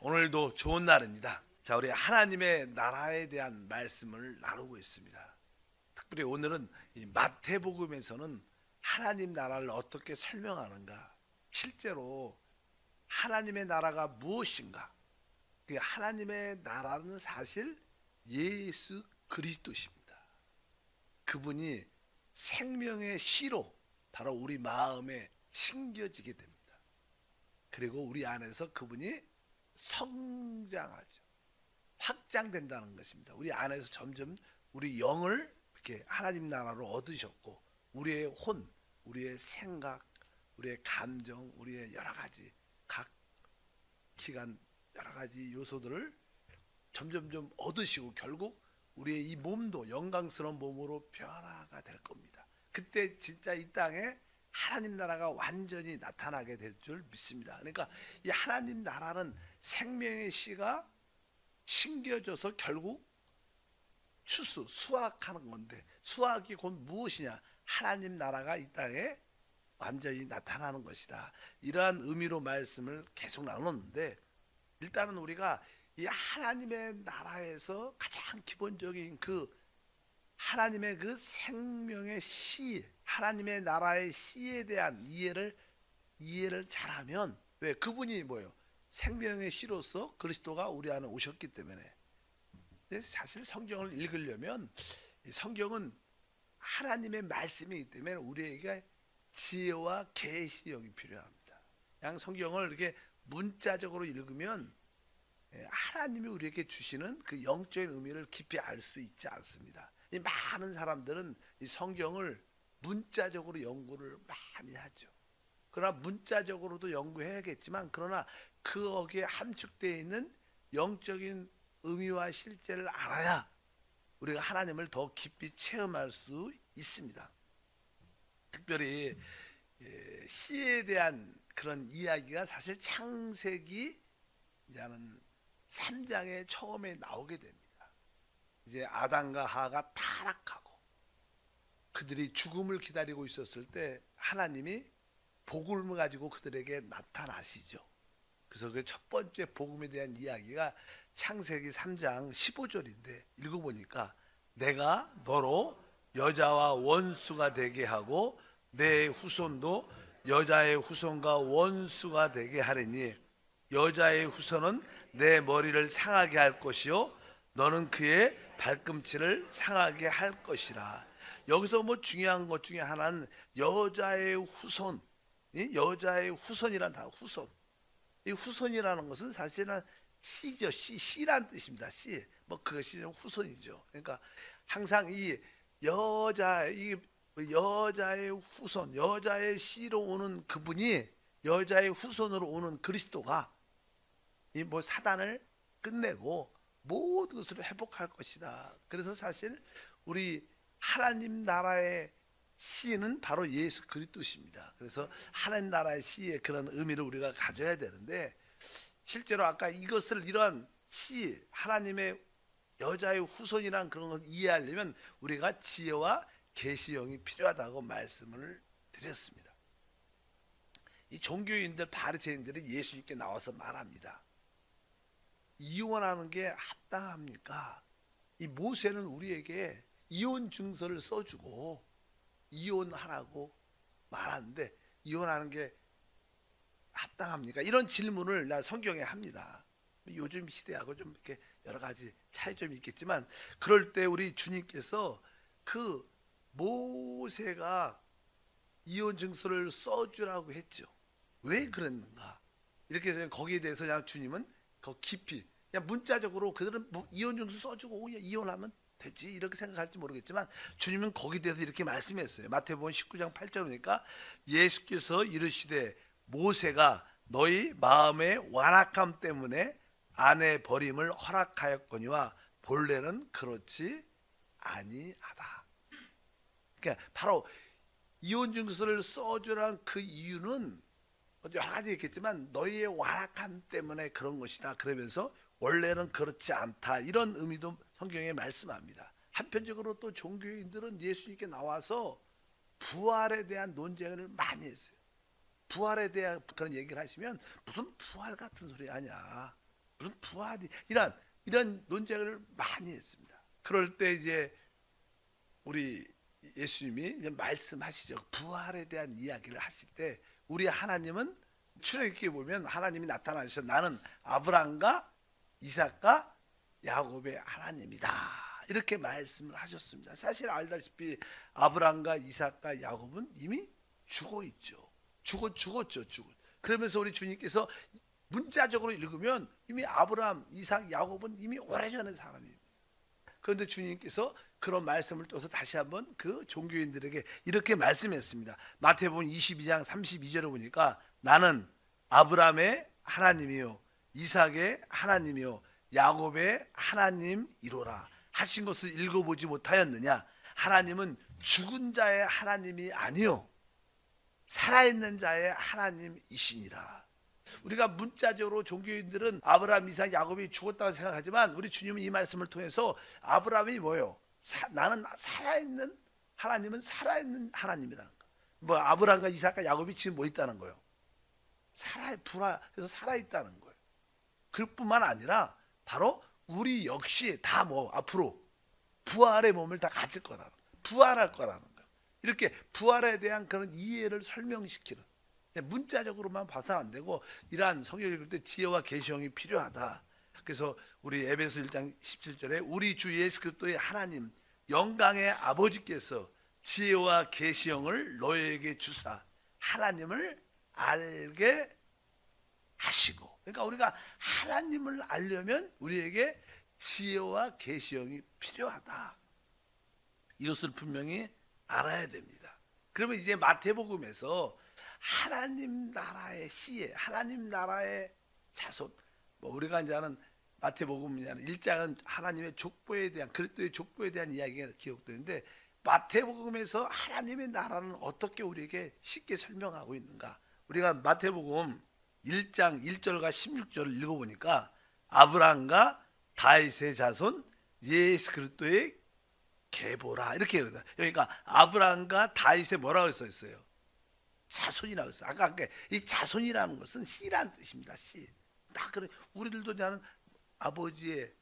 오늘도 좋은 날입니다. 자, 우리 하나님의 나라에 대한 말씀을 나누고 있습니다. 특별히 오늘은 이 마태복음에서는 하나님 나라를 어떻게 설명하는가, 실제로 하나님의 나라가 무엇인가. 그 하나님의 나라는 사실 예수 그리스도십니다. 그분이 생명의 씨로 바로 우리 마음에 심겨지게 됩니다. 그리고 우리 안에서 그분이 성장하죠. 확장된다는 것입니다. 우리 안에서 점점 우리 영을 이렇게 하나님 나라로 얻으셨고, 우리의 혼, 우리의 생각, 우리의 감정, 우리의 여러 가지 각 기간 여러 가지 요소들을 점점점 얻으시고 결국 우리의 이 몸도 영광스러운 몸으로 변화가 될 겁니다. 그때 진짜 이 땅에 하나님 나라가 완전히 나타나게 될 줄 믿습니다. 그러니까 이 하나님 나라는 생명의 씨가 심겨져서 결국 수확하는 건데, 수확이 곧 무엇이냐? 하나님 나라가 이 땅에 완전히 나타나는 것이다. 이러한 의미로 말씀을 계속 나눴는데, 일단은 우리가 이 하나님의 나라에서 가장 기본적인 그 하나님의 그 생명의 씨, 하나님의 나라의 씨에 대한 이해를 잘하면, 왜 그분이 뭐예요? 생명의 씨로서 그리스도가 우리 안에 오셨기 때문에. 근데 사실 성경을 읽으려면 이 성경은 하나님의 말씀이기 때문에 우리에게 지혜와 계시형이 필요합니다. 그냥 성경을 이렇게 문자적으로 읽으면 하나님이 우리에게 주시는 그 영적인 의미를 깊이 알 수 있지 않습니다. 이 많은 사람들은 이 성경을 문자적으로 연구를 많이 하죠. 그러나 문자적으로도 연구해야겠지만, 그러나 거기에 함축되어 있는 영적인 의미와 실제를 알아야 우리가 하나님을 더 깊이 체험할 수 있습니다. 특별히 씨에 대한 그런 이야기가 사실 창세기 이제는 3장에 처음에 나오게 됩니다. 이제 아담과 하가 타락하고 그들이 죽음을 기다리고 있었을 때 하나님이 복음을 가지고 그들에게 나타나시죠. 그래서 그 첫 번째 복음에 대한 이야기가 창세기 3장 15절인데, 읽어보니까 내가 너로 여자와 원수가 되게 하고 내 후손도 여자의 후손과 원수가 되게 하리니 여자의 후손은 내 머리를 상하게 할 것이요 너는 그의 발꿈치를 상하게 할 것이라. 여기서 뭐 중요한 것 중에 하나는 여자의 후손, 여자의 후손이란 단어, 후손. 이 후손이라는 것은 사실은 씨죠. 씨란 뜻입니다. 씨. 뭐 그것이 후손이죠. 그러니까 항상 이 여자의 후손, 여자의 씨로 오는 그분이, 여자의 후손으로 오는 그리스도가 이 뭐 사단을 끝내고 모든 것을 회복할 것이다. 그래서 사실 우리 하나님 나라의 씨는 바로 예수 그리스도십니다. 그래서 하나님 나라의 씨의 그런 의미를 우리가 가져야 되는데, 실제로 아까 이것을, 이러한 씨, 하나님의 여자의 후손이란 그런 걸 이해하려면 우리가 지혜와 계시형이 필요하다고 말씀을 드렸습니다. 이 종교인들, 바리새인들이 예수님께 나와서 말합니다. 이혼하는 게 합당합니까? 이 모세는 우리에게 이혼 증서를 써주고 이혼하라고 말하는데 이혼하는 게 합당합니까? 이런 질문을 나 성경에 합니다. 요즘 시대하고 좀 이렇게 여러 가지 차이점이 있겠지만, 그럴 때 우리 주님께서 그 모세가 이혼 증서를 써주라고 했죠. 왜 그랬는가? 이렇게 해서 거기에 대해서 그냥 주님은 더 깊이, 그냥 문자적으로 그들은 뭐 이혼 증서 써주고 그냥 이혼하면 되지 이렇게 생각할지 모르겠지만, 주님은 거기에 대해서 이렇게 말씀했어요. 마태복음 19장 8절이니까 예수께서 이르시되 모세가 너희 마음의 완악함 때문에 아내 버림을 허락하였거니와 본래는 그렇지 아니하다. 그러니까 바로 이혼 증서를 써주라는 그 이유는 여러 가지 있겠지만 너희의 완악함 때문에 그런 것이다. 그러면서 원래는 그렇지 않다, 이런 의미도 성경에 말씀합니다. 한편적으로 또 종교인들은 예수님께 나와서 부활에 대한 논쟁을 많이 했어요. 부활에 대한 그런 얘기를 하시면 무슨 부활 같은 소리 하냐, 무슨 부활이 이런 논쟁을 많이 했습니다. 그럴 때 이제 우리 예수님이 이제 말씀하시죠. 부활에 대한 이야기를 하실 때 우리 하나님은 출애굽기에 보면 하나님이 나타나셔서 나는 아브라함과 이삭과 야곱의 하나님이다. 이렇게 말씀을 하셨습니다. 사실 알다시피 아브라함과 이삭과 야곱은 이미 죽어 있죠. 죽었죠. 그러면서 우리 주님께서 문자적으로 읽으면 이미 아브라함, 이삭, 야곱은 이미 오래전의 사람입니다. 그런데 주님께서 그런 말씀을 또서 다시 한번 그 종교인들에게 이렇게 말씀했습니다. 마태복음 22장 32절에 보니까 나는 아브라함의 하나님이요 이삭의 하나님이요 야곱의 하나님이로라 하신 것을 읽어보지 못하였느냐. 하나님은 죽은 자의 하나님이 아니요 살아있는 자의 하나님이시니라. 우리가 문자적으로 종교인들은 아브라함, 이삭, 야곱이 죽었다고 생각하지만 우리 주님은 이 말씀을 통해서 아브라함이 뭐예요? 나는 살아있는 하나님은 살아있는 하나님이라는 거. 뭐 아브라함과 이삭과 야곱이 지금 뭐 있다는 거예요? 부활해서 살아있다는 거예요. 그뿐만 아니라 바로 우리 역시 다 뭐 앞으로 부활의 몸을 다 가질 거라는 거예요. 부활할 거라는 거예요. 이렇게 부활에 대한 그런 이해를 설명시키는, 문자적으로만 봐서는 안 되고 이러한 성경 읽을 때 지혜와 계시형이 필요하다. 그래서 우리 에베소 1장 17절에 우리 주 예수 그리스도의 하나님 영광의 아버지께서 지혜와 계시형을 너희에게 주사 하나님을 알게 하시고, 그러니까 우리가 하나님을 알려면 우리에게 지혜와 계시형이 필요하다. 이것을 분명히 알아야 됩니다. 그러면 이제 마태복음에서 하나님 나라의 시에 하나님 나라의 자손, 뭐 우리가 이제 하는 마태복음 1장은 하나님의 족보에 대한 그리스도의 족보에 대한 이야기가 기록되는데 마태복음에서 하나님의 나라는 어떻게 우리에게 쉽게 설명하고 있는가? 우리가 마태복음 1장 1절과 16절을 읽어보니까 아브라함과 다윗의 자손 예수 그리스도의 계보라 이렇게 그러다. 그러니까 아브라함과 다윗의 뭐라고 써 있어요? 자손이라고 했어요. 아까 이 자손이라는 것은 씨라는 뜻입니다. 씨. 다 그래. 우리들도 나는 아버지의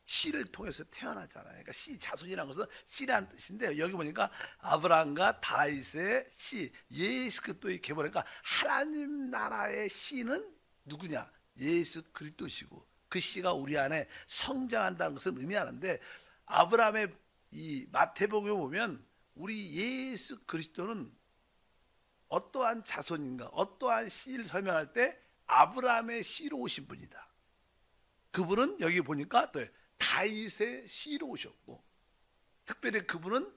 씨를 통해서 태어나잖아요. 그러니까 씨 자손이라는 것은 씨라는 뜻인데 여기 보니까 아브라함과 다윗의 씨 예수 그리스도의 계보. 그러니까 하나님 나라의 씨는 누구냐? 예수 그리스도시고 그 씨가 우리 안에 성장한다는 것을 의미하는데 아브라함의 이 마태복음에 보면 우리 예수 그리스도는 어떠한 자손인가 어떠한 씨를 설명할 때 아브라함의 씨로 오신 분이다. 그분은 여기 보니까 또 다윗의 씨로 오셨고 특별히 그분은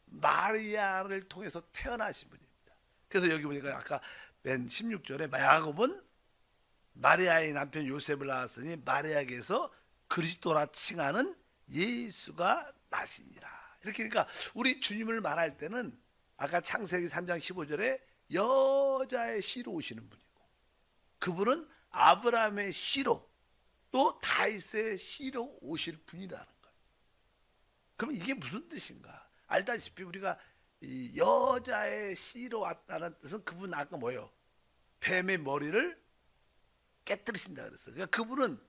마리아를 통해서 태어나신 분입니다. 그래서 여기 보니까 아까 맨 16절에 야곱은 마리아의 남편 요셉을 낳았으니 마리아에게서 그리스도라 칭하는 예수가 나시니라. 이렇게 그러니까 우리 주님을 말할 때는 아까 창세기 3장 15절에 여자의 씨로 오시는 분이고 그분은 아브라함의 씨로 또 다윗의 씨로 오실 분이라는 거예요. 그럼 이게 무슨 뜻인가? 알다시피 우리가 이 여자의 씨로 왔다는 뜻은 그분 아까 뭐예요? 뱀의 머리를 깨뜨리신다 그랬어요. 그러니까 그분은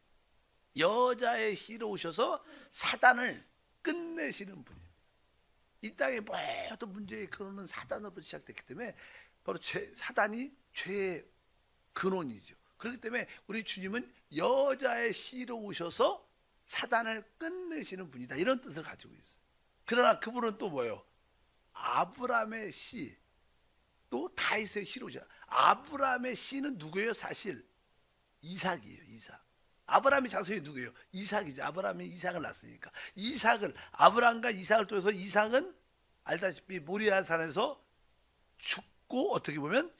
여자의 씨로 오셔서 사단을 끝내시는 분입니다. 이 땅에 모든 문제의 근원은 사단으로 시작됐기 때문에 바로 사단이 죄의 근원이죠. 그렇기 때문에 우리 주님은 여자의 씨로 오셔서 사단을 끝내시는 분이다. 이런 뜻을 가지고 있어요. 그러나 그분은 또 뭐예요? 아브라함의 씨, 또 다윗의 씨로 오셔. 아브라함의 씨는 누구예요? 사실 이삭이에요. 이삭. 아브라함의 자손이 누구예요? 이삭이죠. 아브라함이 이삭을 낳았으니까. 아브라함과 이삭을 통해서 이삭은 알다시피 모리아산에서 죽고 어떻게 보면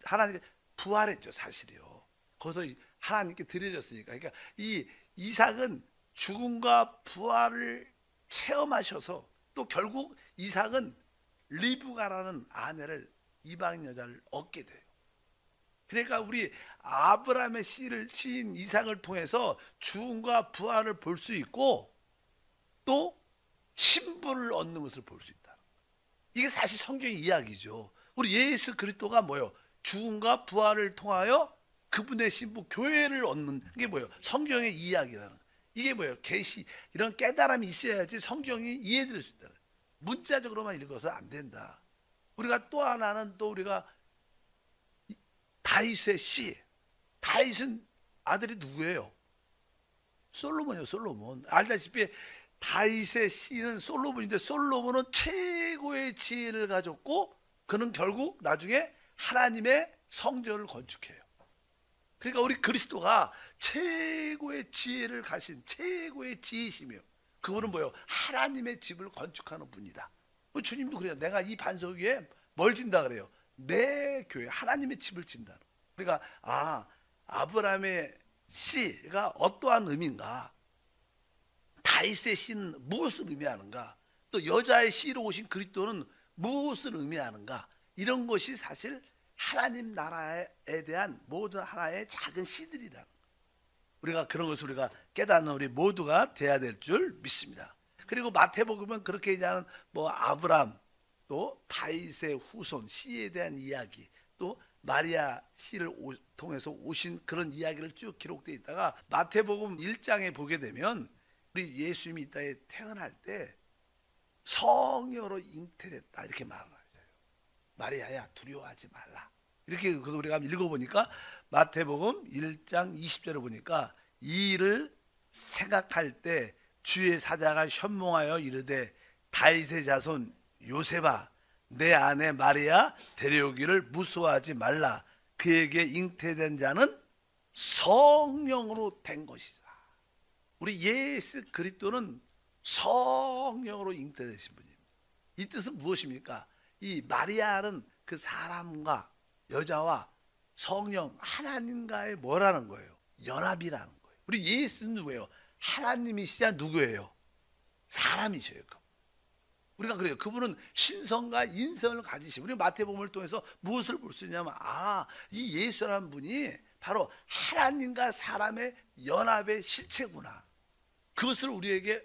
하나님께 부활했죠. 사실이요. 거기서 하나님께 드려졌으니까. 그러니까 이 이삭은 죽음과 부활을 체험하셔서 또 결국 이삭은 리브가라는 아내를 이방 여자를 얻게 돼요. 그러니까 우리 아브라함의 씨를 치인 이삭을 통해서 죽음과 부활을 볼 수 있고 또 신분을 얻는 것을 볼 수 있다. 이게 사실 성경의 이야기죠. 우리 예수 그리스도가 뭐예요? 죽음과 부활을 통하여 그분의 신부 교회를 얻는 게 뭐예요? 성경의 이야기라는 거. 이게 뭐예요? 계시 이런 깨달음이 있어야지 성경이 이해될 수 있다. 문자적으로만 읽어서 안 된다. 우리가 또 하나는 또 우리가 다윗의 시. 다윗은 아들이 누구예요? 솔로몬이요. 솔로몬. 알다시피 다윗의 시는 솔로몬인데 솔로몬은 최고의 지혜를 가졌고 그는 결국 나중에 하나님의 성전을 건축해요. 그러니까 우리 그리스도가 최고의 지혜를 가신 최고의 지혜시며 그분은 뭐예요? 하나님의 집을 건축하는 분이다. 주님도 그래요. 내가 이 반석 위에 뭘 진다 그래요? 내 교회 하나님의 집을 진다. 그러니까 아브라함의 시가 어떠한 의미인가? 다윗의 시는 무엇을 의미하는가? 또 여자의 시로 오신 그리스도는 무엇을 의미하는가? 이런 것이 사실 하나님 나라에 대한 모든 하나의 작은 시들이라. 우리가 그런 것을 우리가 깨닫는 우리 모두가 돼야 될 줄 믿습니다. 그리고 마태복음은 그렇게 얘기하는 아브람 또 다윗의 후손 시에 대한 이야기 또 마리아 시를 통해서 오신 그런 이야기를 쭉 기록되어 있다가 마태복음 1장에 보게 되면 우리 예수님이 이 땅에 태어날 때 성령으로 잉태됐다 이렇게 말을 하죠. 마리아야 두려워하지 말라. 이렇게 우리가 읽어보니까 마태복음 1장 20절을 보니까 이 일을 생각할 때 주의 사자가 현몽하여 이르되 다윗의 자손 요셉아 내 아내 마리아 데려오기를 무서워하지 말라. 그에게 잉태된 자는 성령으로 된 것이다. 우리 예수 그리스도는 성령으로 잉태되신 분입니다. 이 뜻은 무엇입니까? 이 마리아는 그 사람과 여자와 성령 하나님과의 뭐라는 거예요? 연합이라는 거예요. 우리 예수는 누구예요? 하나님이시자 누구예요? 사람이셔요. 우리가 그래요. 그분은 신성과 인성을 가지신. 우리 마태복음을 통해서 무엇을 볼 수 있냐면 이 예수라는 분이 바로 하나님과 사람의 연합의 실체구나. 그것을 우리에게